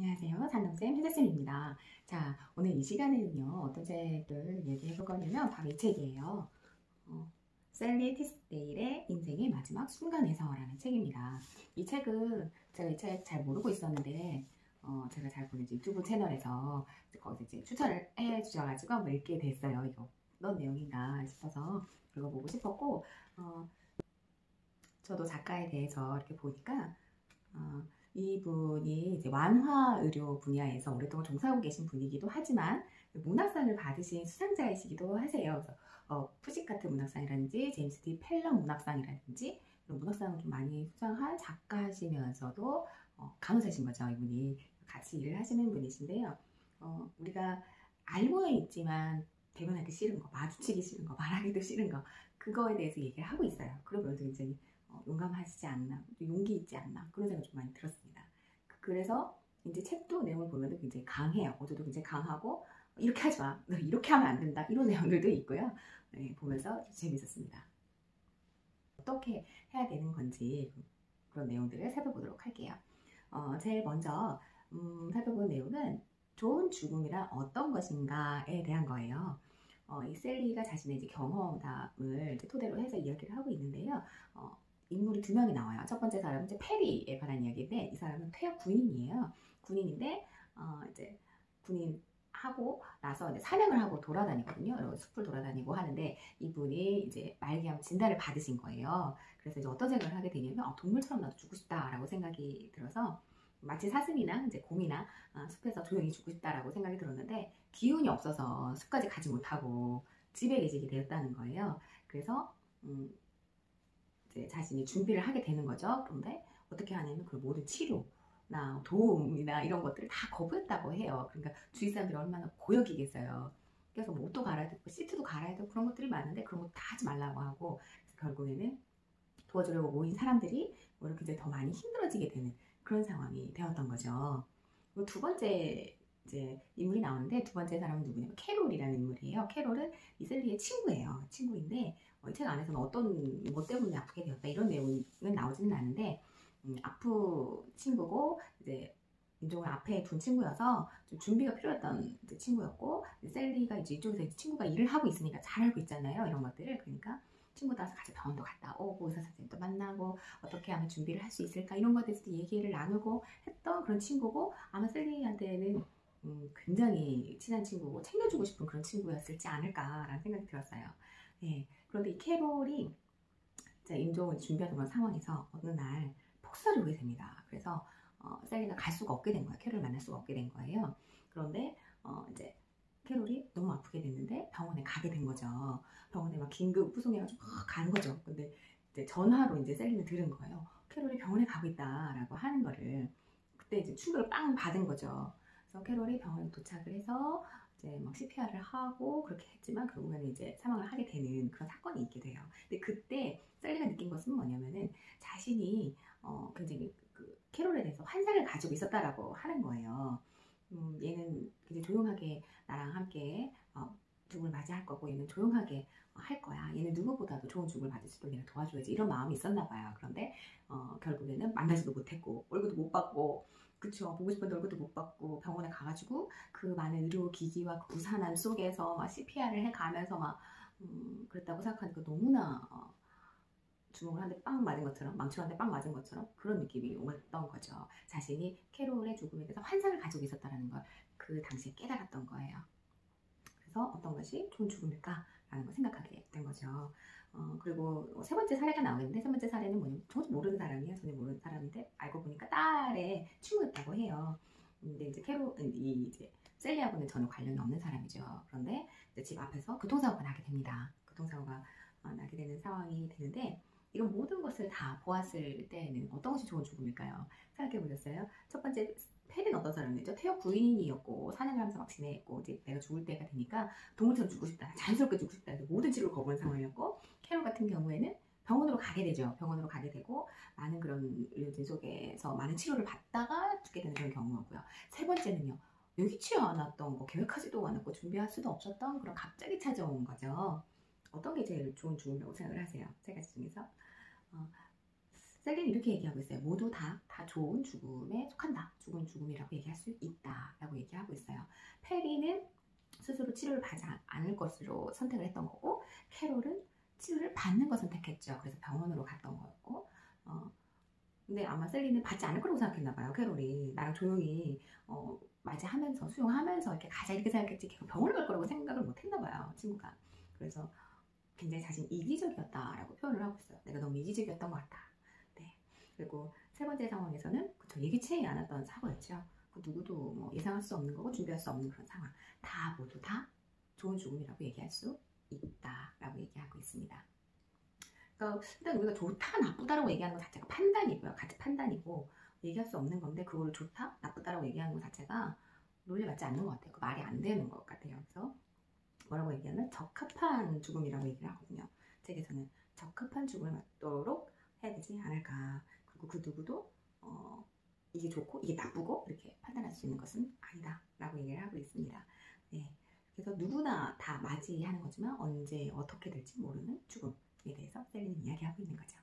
안녕하세요. 산동쌤, 혜자쌤입니다. 자, 오늘 이 시간에는요, 어떤 책을 얘기해 볼 거냐면, 바로 이 책이에요. 셀리 티스데일의 인생의 마지막 순간에서라는 책입니다. 이 책은 제가 이 책 잘 모르고 있었는데, 제가 잘 보는 유튜브 채널에서 거기서 이제 추천을 해 주셔가지고 한번 읽게 됐어요. 이거 어떤 내용인가 싶어서 읽어보고 싶었고, 저도 작가에 대해서 이렇게 보니까, 어, 이분이 이제 완화 의료 분야에서 오랫동안 종사하고 계신 분이기도 하지만 문학상을 받으신 수상자이시기도 하세요. 그래서 푸시카트 문학상이라든지 제임스 디 펠럼 문학상이라든지 이런 문학상을 좀 많이 수상한 작가시면서도 간호사신 거죠. 이분이 같이 일을 하시는 분이신데요. 우리가 알고는 있지만 대면하기 싫은 거, 마주치기 싫은 거, 말하기도 싫은 거, 그거에 대해서 얘기를 하고 있어요. 그러면서 굉장히 용감하시지 않나, 용기 있지 않나, 그런 생각이 좀 많이 들었습니다. 그래서 이제 책도 내용을 보면 굉장히 강해요. 어조도 굉장히 강하고, 이렇게 하지 마, 너 이렇게 하면 안 된다, 이런 내용들도 있고요. 네, 보면서 재밌었습니다. 어떻게 해야 되는 건지 그런 내용들을 살펴보도록 할게요. 제일 먼저 살펴본 내용은 좋은 죽음이란 어떤 것인가에 대한 거예요. 이 셀리가 자신의 이제 경험담을 이제 토대로 해서 이야기를 하고 있는데요. 인물이 두 명이 나와요. 첫 번째 사람은 이제 페리에 관한 이야기인데, 이 사람은 퇴역 군인이에요. 군인인데 이제 군인 하고 나서 이제 사냥을 하고 돌아다니거든요. 숲을 돌아다니고 하는데, 이분이 이제 말기암 진단을 받으신 거예요. 그래서 이제 어떤 생각을 하게 되냐면, 동물처럼 나도 죽고 싶다라고 생각이 들어서, 마치 사슴이나 이제 곰이나 숲에서 조용히 죽고 싶다라고 생각이 들었는데, 기운이 없어서 숲까지 가지 못하고 집에 계시게 되었다는 거예요. 그래서 이제 자신이 준비를 하게 되는 거죠. 그런데 어떻게 하냐면 그 모든 치료나 도움이나 이런 것들을 다 거부했다고 해요. 그러니까 주위 사람들이 얼마나 고역이겠어요. 그래서 뭐 옷도 갈아야 되고 시트도 갈아야 되고 그런 것들이 많은데, 그런 거 다 하지 말라고 하고, 결국에는 도와주려고 모인 사람들이 뭐 이렇게 이제 더 많이 힘들어지게 되는 그런 상황이 되었던 거죠. 그리고 두 번째 이제 인물이 나오는데, 두 번째 사람은 누구냐면 캐롤이라는 인물이에요. 캐롤은 이셀리의 친구예요. 친구인데 이 책 안에서는 어떤 것 때문에 아프게 되었다 이런 내용은 나오지는 않는데, 아프 친구고 이제 인종을 앞에 둔 친구여서 좀 준비가 필요했던 친구였고, 셀리가 이제 이쪽에서 이제 친구가 일을 하고 있으니까 잘 알고 있잖아요, 이런 것들을. 그러니까 친구 따라서 같이 병원도 갔다 오고 의사 선생님도 만나고 어떻게 하면 준비를 할 수 있을까 이런 것에 대해서 얘기를 나누고 했던 그런 친구고, 아마 셀리한테는 굉장히 친한 친구고 챙겨주고 싶은 그런 친구였을지 않을까라는 생각이 들었어요. 네, 그런데 이 캐롤이 인종을 준비하던 그런 상황에서 어느 날 폭설이 오게 됩니다. 그래서 셀리가 갈 수가 없게 된 거예요. 캐롤을 만날 수가 없게 된 거예요. 그런데 이제 캐롤이 너무 아프게 됐는데 병원에 가게 된 거죠. 병원에 막 긴급 후송해가지고 가는 거죠. 근데 이제 전화로 이제 셀리는 들은 거예요. 캐롤이 병원에 가고 있다라고 하는 거를. 그때 이제 충격을 빵 받은 거죠. 그래서 캐롤이 병원에 도착을 해서 이제 막 CPR을 하고 그렇게 했지만 결국에는 이제 사망을 하게 되는 그런 사건이 있게 돼요. 근데 그때 셀리가 느낀 것은 뭐냐면은, 자신이 굉장히 그 캐롤에 대해서 환상을 가지고 있었다라고 하는 거예요. 얘는 굉장히 조용하게 나랑 함께 죽음을 맞이할 거고, 얘는 조용하게 할 거야. 얘는 누구보다도 좋은 죽음을 맞을 수 있도록 내가 도와줘야지, 이런 마음이 있었나 봐요. 그런데 결국에는 만나지도 못했고 얼굴도 못 봤고, 그쵸, 보고 싶은데 얼굴도 못 봤고, 병원에 가가지고 그 많은 의료기기와 그 부산함 속에서 막 CPR을 해가면서 막 그랬다고 생각하니까 너무나 주먹을 한 대 빵 맞은 것처럼, 망치로 한 대 빵 맞은 것처럼 그런 느낌이 왔던 거죠. 자신이 캐롤의 죽음에 대해서 환상을 가지고 있었다는 걸 그 당시에 깨달았던 거예요. 그래서 어떤 것이 좋은 죽음일까라는 걸 생각하게 된 거죠. 그리고 세 번째 사례가 나오는데, 세 번째 사례는 뭐냐면 전혀 모르는 사람이에요. 전혀 모르는 사람인데 알고 보니까 딸의 친구였다고 해요. 근데 이제 이제 셀리하고는 전혀 관련이 없는 사람이죠. 그런데 이제 집 앞에서 교통사고가 나게 됩니다. 교통사고가 나게 되는 상황이 되는데, 이런 모든 것을 다 보았을 때는 어떤 것이 좋은 죽음일까요? 생각해 보셨어요? 첫 번째 페리는 어떤 사람이죠? 퇴역 부인이었고 사냥을 하면서 막 지내고, 이제 내가 죽을 때가 되니까 동물처럼 죽고 싶다, 자연스럽게 죽고 싶다 해서 모든 치료를 거부한 상황이었고, 캐롤 같은 경우에는 병원으로 가게 되죠. 병원으로 가게 되고 많은 그런 의료진 속에서 많은 치료를 받다가 죽게 되는 그런 경우였고요. 세 번째는요, 예기치 않았던 거, 계획하지도 않았고 준비할 수도 없었던 그런 갑자기 찾아온 거죠. 어떤 게 제일 좋은 죽음이라고 생각을 하세요? 세 가지 중에서? 어, 셀린은 이렇게 얘기하고 있어요. 모두 다 좋은 죽음에 속한다. 죽은 죽음이라고 얘기할 수 있다. 라고 얘기하고 있어요. 페리는 스스로 치료를 받지 않을 것으로 선택을 했던 거고, 캐롤은 치료를 받는 걸 선택했죠. 그래서 병원으로 갔던 거였고, 근데 아마 셀리는 받지 않을 거라고 생각했나 봐요. 캐롤이 나랑 조용히 맞이하면서 수용하면서 이렇게 가자 이렇게 생각했지, 걔가 병원을 갈 거라고 생각을 못 했나 봐요, 친구가. 그래서 굉장히 자신이 이기적이었다라고 표현을 하고 있어요. 내가 너무 이기적이었던 것 같다. 네. 그리고 세 번째 상황에서는 그쵸, 예기치 않았던 사고였죠. 그 누구도 뭐 예상할 수 없는 거고 준비할 수 없는 그런 상황. 다 모두 다 좋은 죽음이라고 얘기할 수 있다라고 얘기하고 있습니다. 그러니까 일단 우리가 좋다, 나쁘다라고 얘기하는 것 자체가 판단이고요. 가치 판단이고 얘기할 수 없는 건데 그거를 좋다, 나쁘다라고 얘기하는 것 자체가 논리 맞지 않는 것 같아요. 그 말이 안 되는 것 같아요. 그래서 뭐라고 얘기하면 적합한 죽음이라고 얘기를 하거든요. 책에서는 적합한 죽음을 맞도록 해야 되지 않을까. 그리고 그 누구도 이게 좋고 이게 나쁘고 이렇게 판단할 수 있는 것은 아니다 라고 얘기를 하고 있습니다. 네. 그래서 누구나 다 맞이하는 거지만 언제 어떻게 될지 모르는 죽음에 대해서 셀리는 이야기하고 있는 거죠.